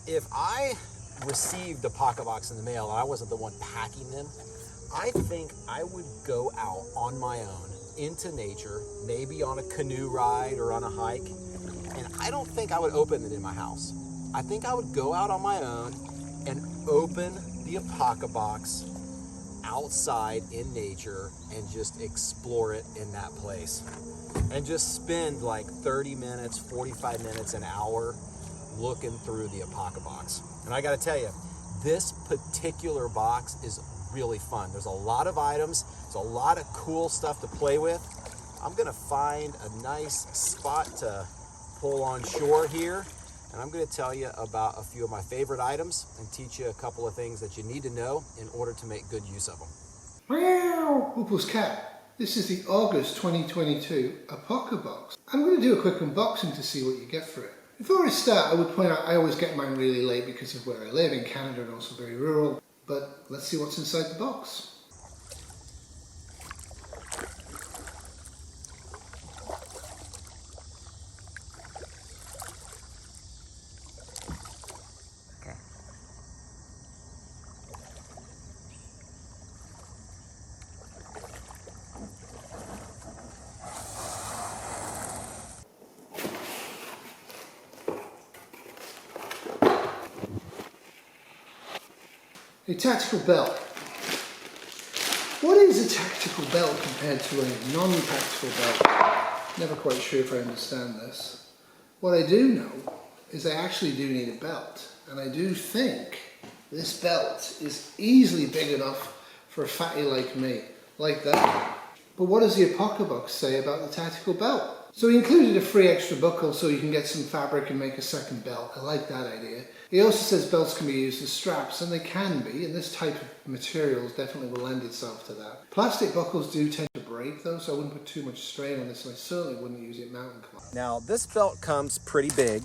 if I received a APOCABOX in the mail and I wasn't the one packing them, I think I would go out on my own into nature, maybe on a canoe ride or on a hike, and I don't think I would open it in my house. I think I would go out on my own and open the APOCABOX outside in nature and just explore it in that place. And just spend like 30 minutes, 45 minutes, an hour looking through the APOCABOX. And I gotta tell you, this particular box is really fun. There's a lot of items, there's a lot of cool stuff to play with. I'm gonna find a nice spot to pull on shore here, and I'm gonna tell you about a few of my favorite items and teach you a couple of things that you need to know in order to make good use of them. Meow! Huples cat. This is the August 2022 APOCABOX. I'm going to do a quick unboxing to see what you get for it. Before I start, I would point out I always get mine really late because of where I live in Canada and also very rural. But let's see what's inside the box. A tactical belt. What is a tactical belt compared to a non-tactical belt? Never quite sure if I understand this. What I do know is I actually do need a belt, and I do think this belt is easily big enough for a fatty like me, like that. But what does the APOCABOX say about the tactical belt? So he included a free extra buckle so you can get some fabric and make a second belt. I like that idea. He also says belts can be used as straps, and they can be, and this type of material definitely will lend itself to that. Plastic buckles do tend to break though, so I wouldn't put too much strain on this, and I certainly wouldn't use it mountain climbing. Now this belt comes pretty big,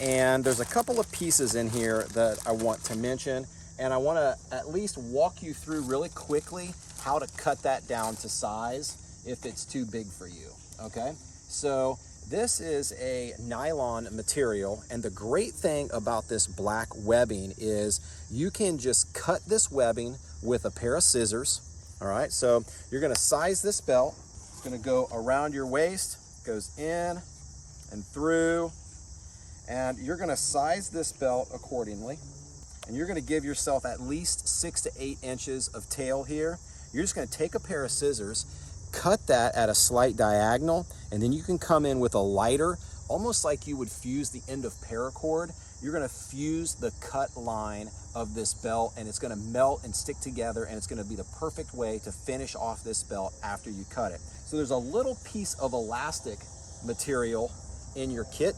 and there's a couple of pieces in here that I want to mention, and I want to at least walk you through really quickly how to cut that down to size if it's too big for you, okay? So this is a nylon material, and the great thing about this black webbing is you can just cut this webbing with a pair of scissors. All right, so you're gonna size this belt. It's gonna go around your waist, goes in and through, and you're gonna size this belt accordingly, and you're gonna give yourself at least 6 to 8 inches of tail here. You're just gonna take a pair of scissors, cut that at a slight diagonal, and then you can come in with a lighter, almost like you would fuse the end of paracord. You're gonna fuse the cut line of this belt, and it's gonna melt and stick together, and it's gonna be the perfect way to finish off this belt after you cut it. So there's a little piece of elastic material in your kit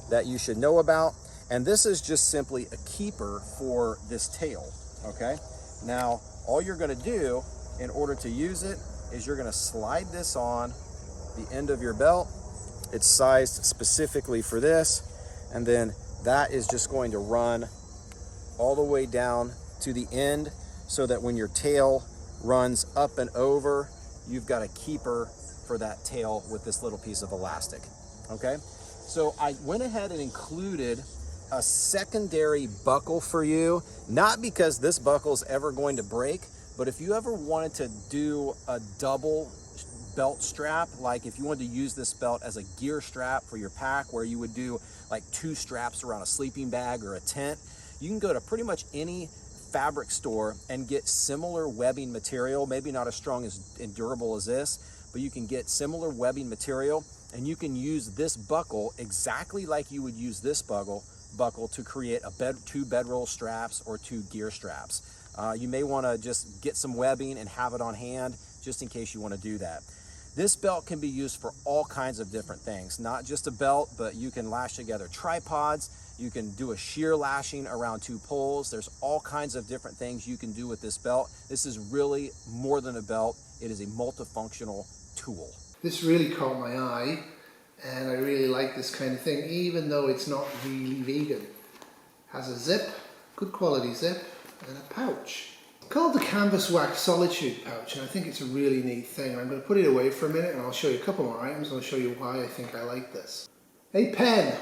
that you should know about, and this is just simply a keeper for this tail, okay? Now, all you're gonna do in order to use it is you're gonna slide this on the end of your belt. It's sized specifically for this, and then that is just going to run all the way down to the end so that when your tail runs up and over, you've got a keeper for that tail with this little piece of elastic, okay? So I went ahead and included a secondary buckle for you, not because this buckle is ever going to break, but if you ever wanted to do a double belt strap, like if you wanted to use this belt as a gear strap for your pack, where you would do like 2 straps around a sleeping bag or a tent, you can go to pretty much any fabric store and get similar webbing material, maybe not as strong and durable as this, but you can get similar webbing material, and you can use this buckle exactly like you would use this buckle to create a 2 bedroll straps or 2 gear straps. You may want to just get some webbing and have it on hand just in case you want to do that. This belt can be used for all kinds of different things, not just a belt, but you can lash together tripods, you can do a shear lashing around 2 poles. There's all kinds of different things you can do with this belt. This is really more than a belt, it is a multifunctional tool. This really caught my eye, and I really like this kind of thing, even though it's not really vegan. Has a zip, good quality zip, and a pouch. Called the Canvas Wax Solitude pouch, and I think it's a really neat thing. I'm going to put it away for a minute, and I'll show you a couple more items, and I'll show you why I think I like this. A pen.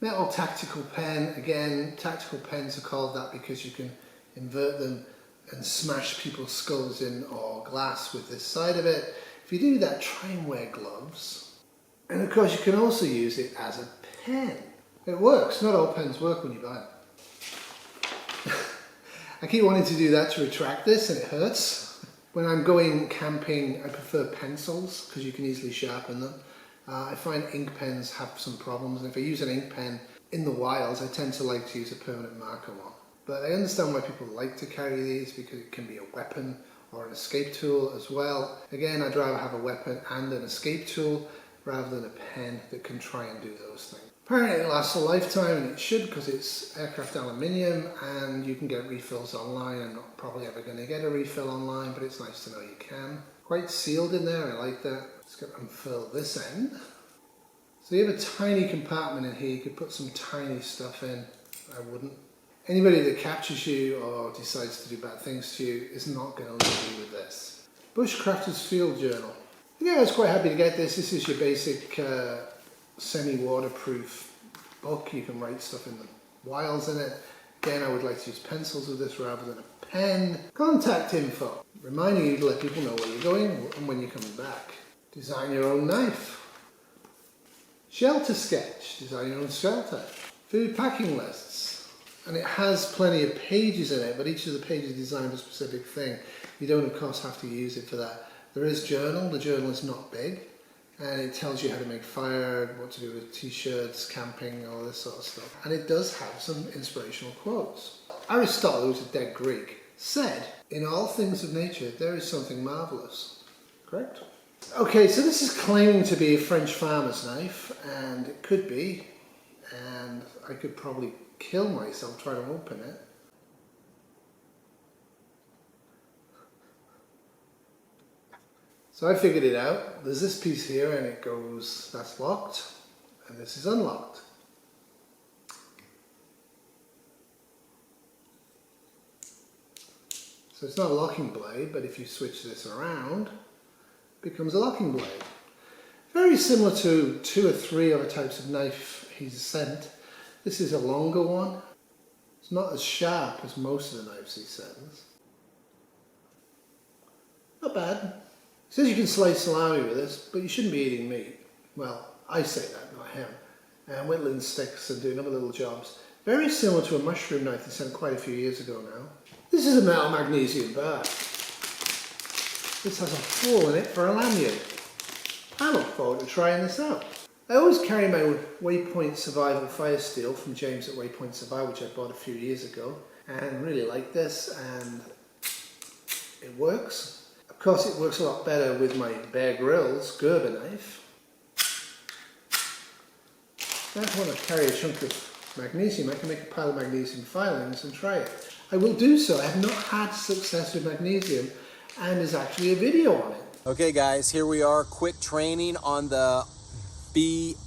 Metal tactical pen, again, tactical pens are called that because you can invert them and smash people's skulls in or glass with this side of it. If you do that, try and wear gloves. And of course you can also use it as a pen. It works, not all pens work when you buy them. I keep wanting to do that to retract this and it hurts. When I'm going camping, I prefer pencils because you can easily sharpen them. I find ink pens have some problems, and if I use an ink pen in the wilds, I tend to like to use a permanent marker one. But I understand why people like to carry these because it can be a weapon or an escape tool as well. Again, I'd rather have a weapon and an escape tool rather than a pen that can try and do those things. Apparently it lasts a lifetime, and it should because it's aircraft aluminium and you can get refills online. I'm not probably ever going to get a refill online, but it's nice to know you can. Quite sealed in there, I like that. Just got to unfurl this end. So you have a tiny compartment in here, you could put some tiny stuff in. I wouldn't. Anybody that captures you or decides to do bad things to you is not going to leave you with this. Bushcrafter's Field Journal. Yeah, I was quite happy to get this. This is your basic semi-waterproof book. You can write stuff in the wilds in it. Again, I would like to use pencils with this rather than a pen. Contact info, reminding you to let people know where you're going and when you're coming back. Design your own knife. Shelter sketch, design your own shelter. Food packing lists. And it has plenty of pages in it, but each of the pages is designed for a specific thing. You don't, of course, have to use it for that. There is journal. The journal is not big. And it tells you how to make fire, what to do with t-shirts, camping, all this sort of stuff. And it does have some inspirational quotes. Aristotle, who's a dead Greek, said, "In all things of nature, there is something marvellous." Correct? Okay, so this is claiming to be a French farmer's knife, and it could be. And I could probably kill myself trying to open it. So I figured it out. There's this piece here and it goes, that's locked, and this is unlocked. So it's not a locking blade, but if you switch this around, it becomes a locking blade. Very similar to 2 or 3 other types of knife he's sent. This is a longer one. It's not as sharp as most of the knives he sends. Not bad. He says you can slice salami with this, but you shouldn't be eating meat. Well, I say that, not him. And whittling sticks and doing other little jobs. Very similar to a mushroom knife they sent quite a few years ago now. This is a metal magnesium bar. This has a hole in it for a lanyard. I look forward to trying this out. I always carry my Waypoint Survival Fire Steel from James at Waypoint Survival, which I bought a few years ago, and really like this, and it works. Of course, it works a lot better with my Bear Grylls Gerber knife. Now if I want to carry a chunk of magnesium, I can make a pile of magnesium filings and try it. I will do so. I have not had success with magnesium, and there's actually a video on it. Okay guys, here we are, quick training on the BFMB,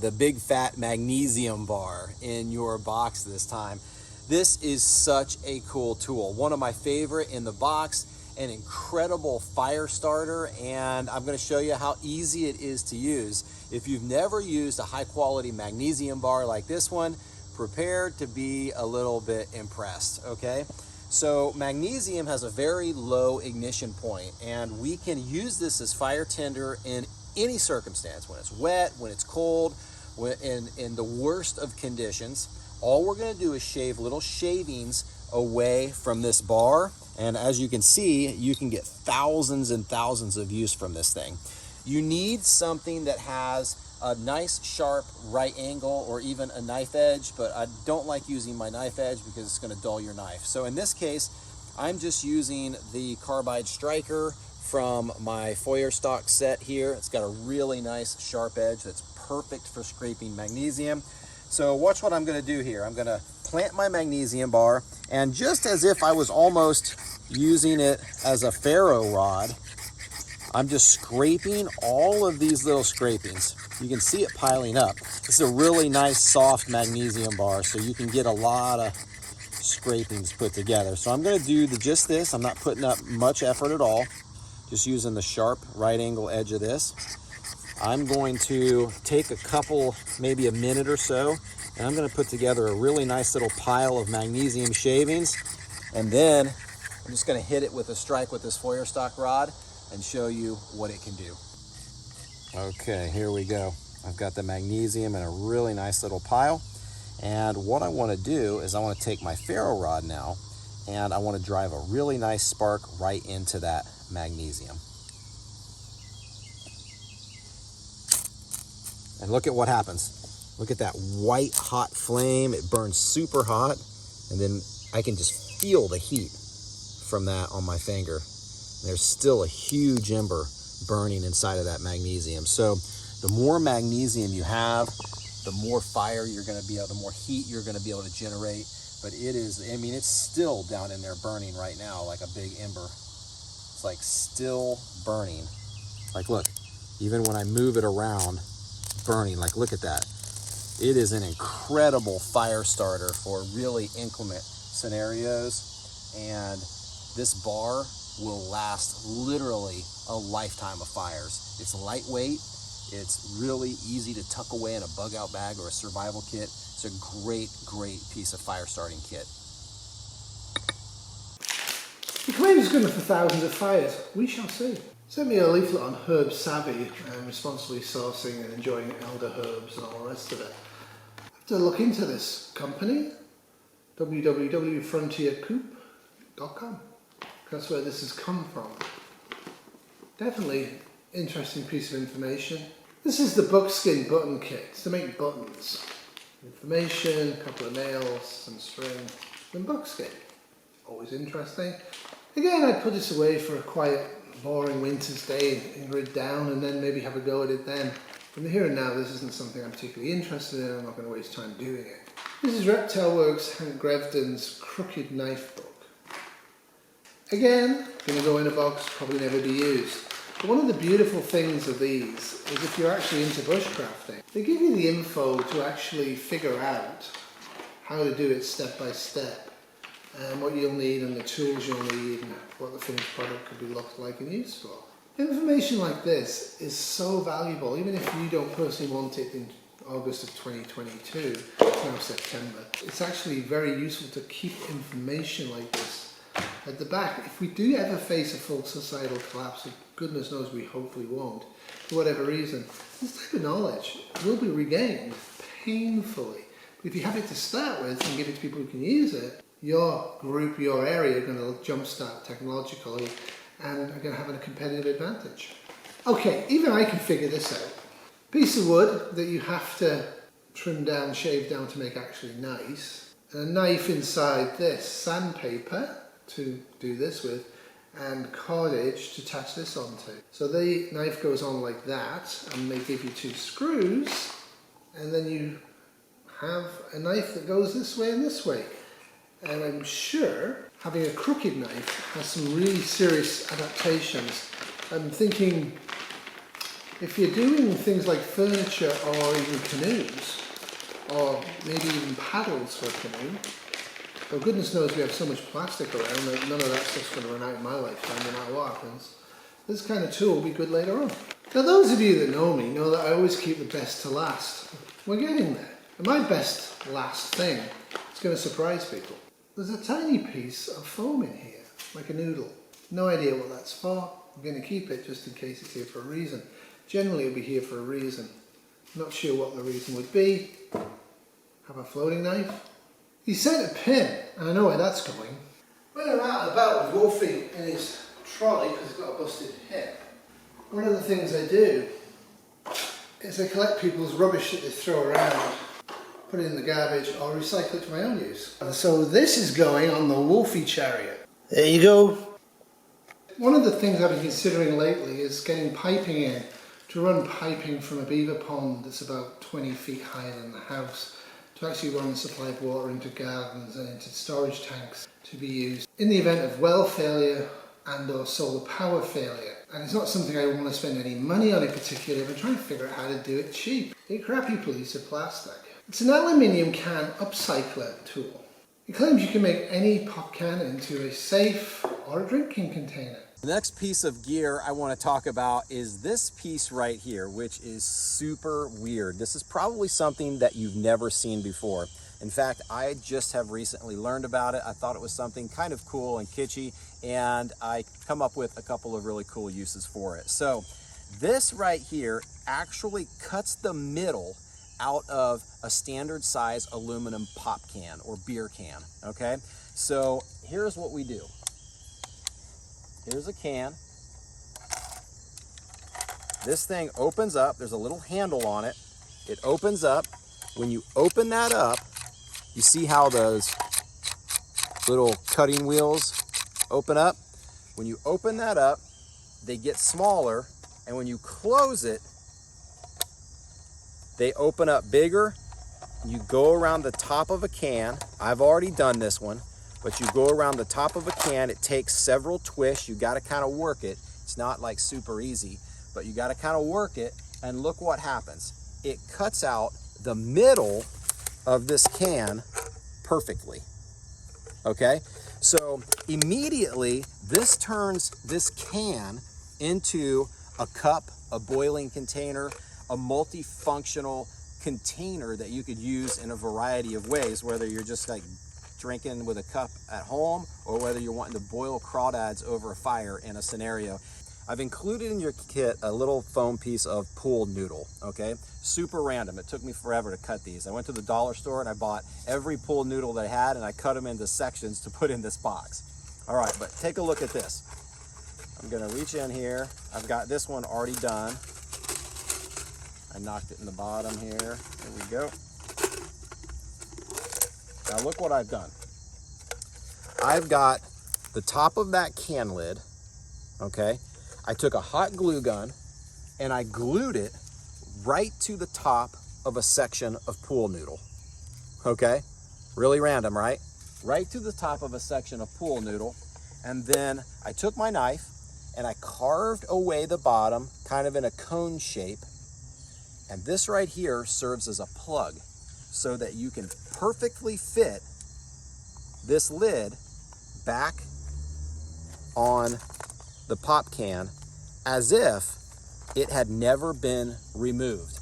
the Big Fat Magnesium Bar in your box this time. This is such a cool tool. One of my favorite in the box, an incredible fire starter, and I'm going to show you how easy it is to use. If you've never used a high quality magnesium bar like this one, prepare to be a little bit impressed, okay? So magnesium has a very low ignition point, and we can use this as fire tinder in any circumstance, when it's wet, when it's cold, in the worst of conditions. All we're going to do is shave little shavings away from this bar, and as you can see, you can get thousands and thousands of use from this thing. You need something that has a nice sharp right angle or even a knife edge, but I don't like using my knife edge because it's going to dull your knife. So in this case, I'm just using the carbide striker from my Feuerstock set here. It's got a really nice sharp edge that's perfect for scraping magnesium. So watch what I'm going to do here. I'm going to plant my magnesium bar, and just as if I was almost using it as a ferro rod, I'm just scraping all of these little scrapings. You can see it piling up. This is a really nice soft magnesium bar, so you can get a lot of scrapings put together. So I'm going to do just this. I'm not putting up much effort at all, just using the sharp right angle edge of this. I'm going to take a couple, maybe a minute or so, and I'm going to put together a really nice little pile of magnesium shavings, and then I'm just going to hit it with a strike with this foyer stock rod and show you what it can do. Okay, here we go. I've got the magnesium in a really nice little pile, and what I want to do is I want to take my ferro rod now, and I want to drive a really nice spark right into that magnesium. And look at what happens. Look at that white hot flame. It burns super hot, and then I can just feel the heat from that on my finger. There's still a huge ember burning inside of that magnesium. So the more magnesium you have, the more fire you're going to be able, the more heat you're going to be able to generate. But it is, I mean, it's still down in there burning right now like a big ember. It's like still burning. Like, look, even when I move it around, burning. Like, look at that. It is an incredible fire starter for really inclement scenarios, and this bar will last literally a lifetime of fires. It's lightweight, it's really easy to tuck away in a bug out bag or a survival kit. It's a great piece of fire starting kit. He claims it's good for thousands of fires. We shall see. Sent me a leaflet on herb savvy and responsibly sourcing and enjoying elder herbs and all the rest of it. I have to look into this company, www.frontiercoop.com. That's where this has come from. Definitely interesting piece of information. This is the buckskin button kit. It's to make buttons. Information, a couple of nails, some string, and buckskin. Always interesting. Again, I'd put this away for a quiet, boring winter's day and grid down, and then maybe have a go at it then. From the here and now, this isn't something I'm particularly interested in. I'm not going to waste time doing it. This is Reptile Works Hank Grevden's Crooked Knife Book. Again, going to go in a box, probably never be used. But one of the beautiful things of these is if you're actually into bushcrafting, they give you the info to actually figure out how to do it step by step, and what you'll need and the tools you'll need and what the finished product could be looked like and used for. Information like this is so valuable, even if you don't personally want it in August of 2022, it's now September. It's actually very useful to keep information like this at the back. If we do ever face a full societal collapse, which goodness knows we hopefully won't, for whatever reason, this type of knowledge will be regained painfully. But if you have it to start with and give it to people who can use it, your group, your area are going to jumpstart technologically and are going to have a competitive advantage. Okay, even I can figure this out. Piece of wood that you have to trim down, shave down to make actually nice. And a knife inside this, sandpaper to do this with, and cordage to attach this onto. So the knife goes on like that, and they give you 2 screws, and then you have a knife that goes this way and this way. And I'm sure having a crooked knife has some really serious adaptations. I'm thinking if you're doing things like furniture or even canoes, or maybe even paddles for a canoe, well, goodness knows we have so much plastic around that none of that stuff's going to run out in my lifetime no matter what happens. This kind of tool will be good later on. Now, those of you that know me know that I always keep the best to last. We're getting there. And my best last thing is going to surprise people. There's a tiny piece of foam in here, like a noodle. No idea what that's for. I'm going to keep it just in case it's here for a reason. Generally it'll be here for a reason. Not sure what the reason would be. Have a floating knife. He sent a pin, and I know where that's going. When I'm out and about with Wolfie in his trolley, because he's got a busted hip, one of the things I do is I collect people's rubbish that they throw around, put it in the garbage, or recycle it to my own use. And so this is going on the Wolfie chariot. There you go. One of the things I've been considering lately is getting piping in, to run piping from a beaver pond that's about 20 feet higher than the house, to actually run a supply of water into gardens and into storage tanks to be used in the event of well failure and or solar power failure. And it's not something I want to spend any money on in particular, but I'm trying to figure out how to do it cheap. A crappy piece of plastic. It's an aluminium can upcycler tool. It claims you can make any pop can into a safe or a drinking container. The next piece of gear I want to talk about is this piece right here, which is super weird. This is probably something that you've never seen before. In fact, I just have recently learned about it. I thought it was something kind of cool and kitschy, and I come up with a couple of really cool uses for it. So this right here actually cuts the middle out of a standard size aluminum pop can or beer can, okay? So here's what we do. Here's a can. This thing opens up. There's a little handle on it. It opens up. When you open that up, you see how those little cutting wheels open up? When you open that up, they get smaller, and when you close it, they open up bigger. You go around the top of a can. I've already done this one, but you go around the top of a can. It takes several twists. You got to kind of work it. It's not like super easy, but you got to kind of work it, and look what happens. It cuts out the middle of this can perfectly, okay? So immediately this turns this can into a cup, a boiling container, a multifunctional container that you could use in a variety of ways, whether you're just like drinking with a cup at home or whether you're wanting to boil crawdads over a fire in a scenario. I've included in your kit a little foam piece of pool noodle, okay? Super random. It took me forever to cut these. I went to the dollar store and I bought every pool noodle they had, and I cut them into sections to put in this box. All right, but take a look at this. I'm gonna reach in here. I've got this one already done. I knocked it in the bottom here. There we go. Now look what I've done. I've got the top of that can lid, okay? I took a hot glue gun and I glued it right to the top of a section of pool noodle, okay? Really random, right? Right to the top of a section of pool noodle. And then I took my knife and I carved away the bottom kind of in a cone shape. And this right here serves as a plug so that you can perfectly fit this lid back on the pop can as if it had never been removed.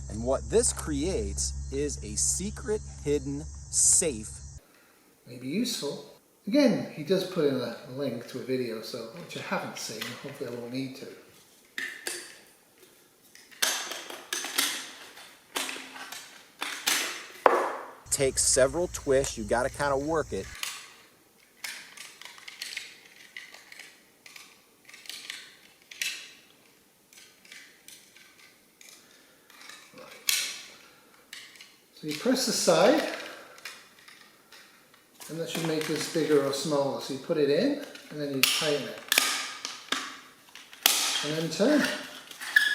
And what this creates is a secret hidden safe. May be useful. Again, he does put in a link to a video, which I haven't seen. Hopefully I won't need to. Takes several twists. You got to kind of work it. So you press the side, and that should make this bigger or smaller. So you put it in, and then you tighten it. And then turn it.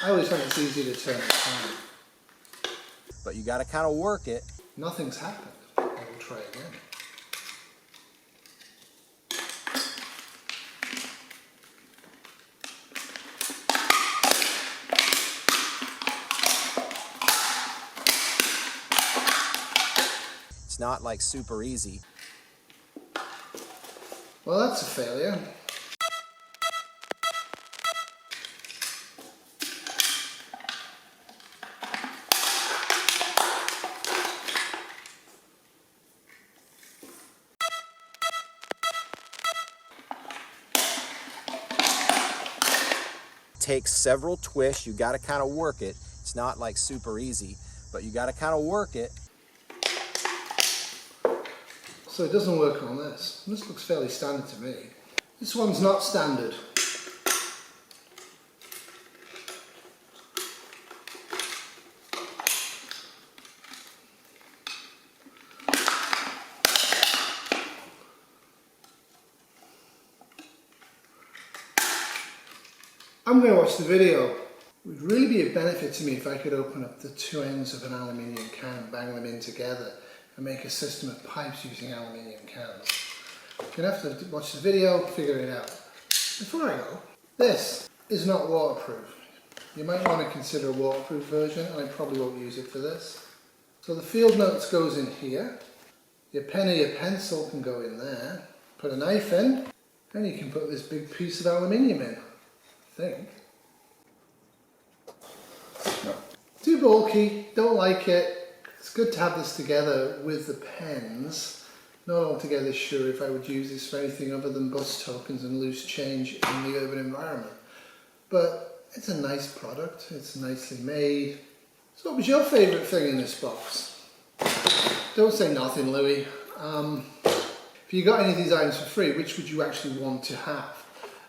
I always find it's easy to turn it down. But you got to kind of work it. Nothing's happened. I will try again. It's not like super easy. Well, that's a failure. Takes several twists. You got to kind of work it. It's not like super easy, but you got to kind of work it. So it doesn't work on this. This looks fairly standard to me. This one's not standard. I'm going to watch the video. It would really be a benefit to me if I could open up the two ends of an aluminium can, bang them in together, and make a system of pipes using aluminium cans. You're going to have to watch the video, figure it out. Before I go, this is not waterproof. You might want to consider a waterproof version, and I probably won't use it for this. So the field notes goes in here. Your pen or your pencil can go in there. Put a knife in, And you can put this big piece of aluminium in, I think. No. Too bulky, don't like it. It's good to have this together with the pens. Not altogether sure if I would use this for anything other than bus tokens and loose change in the urban environment. But it's a nice product, it's nicely made. So what was your favourite thing in this box? Don't say nothing, Louis. If you got any of these items for free, which would you actually want to have?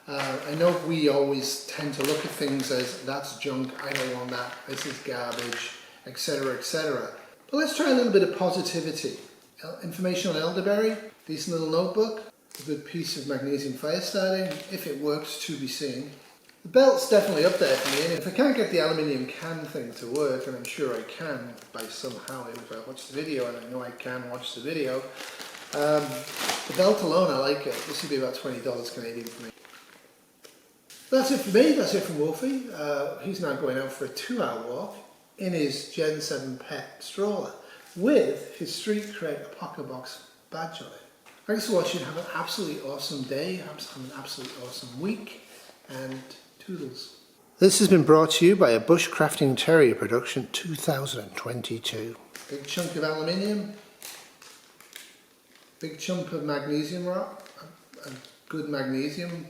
I know we always tend to look at things as, that's junk, I don't want that, this is garbage, etc, etc. But let's try a little bit of positivity. Information on elderberry, decent little notebook, a good piece of magnesium fire starting, if it works, to be seen. The belt's definitely up there for me, and if I can't get the aluminium can thing to work, and I'm sure I can by somehow if I watch the video, and I know I can watch the video, the belt alone, I like it. This would be about $20 Canadian for me. That's it for me, that's it from Wolfie. He's now going out for a 2-hour walk in his Gen 7 pet stroller with his Street Cred APOCABOX badge on it. Thanks for watching, have an absolutely awesome day, have an absolutely awesome week, and toodles. This has been brought to you by a Bushcrafting Terrier production 2022. Big chunk of aluminium, big chunk of magnesium rock, a good magnesium